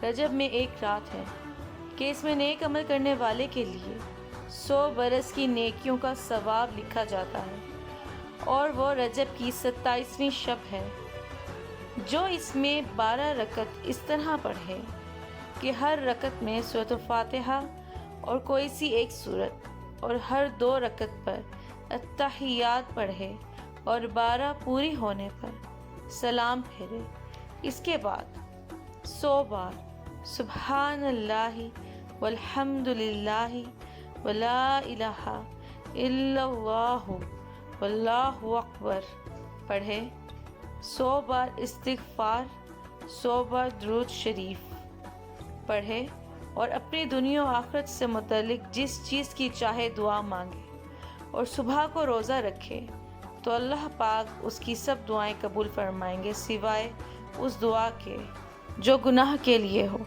رجب میں ایک رات ہے کہ اس میں نیک عمل کرنے والے کے لیے 100 برس کی نیکیوں کا ثواب لکھا جاتا ہے، اور وہ رجب کی 27ویں شب ہے۔ جو اس میں 12 رکعت اس طرح پڑھے کہ ہر رکعت میں سورۃ الفاتحہ اور کوئی سی ایک سورت، اور ہر 2 رکعت پر اتحیات پڑھے اور 12 پوری ہونے پر سلام پھیرے، اس کے بعد 100 بار سبحان اللہ والحمد للہ ولا الہ الا اللہ واللہ اکبر پڑھے، 100 بار استغفار، 100 بار درود شریف پڑھے، اور اپنی دنیا و آخرت سے متعلق جس چیز کی چاہے دعا مانگے، اور صبح کو روزہ رکھے تو اللہ پاک اس کی سب دعائیں قبول فرمائیں گے سوائے اس دعا کے جو گناہ کے لیے ہو۔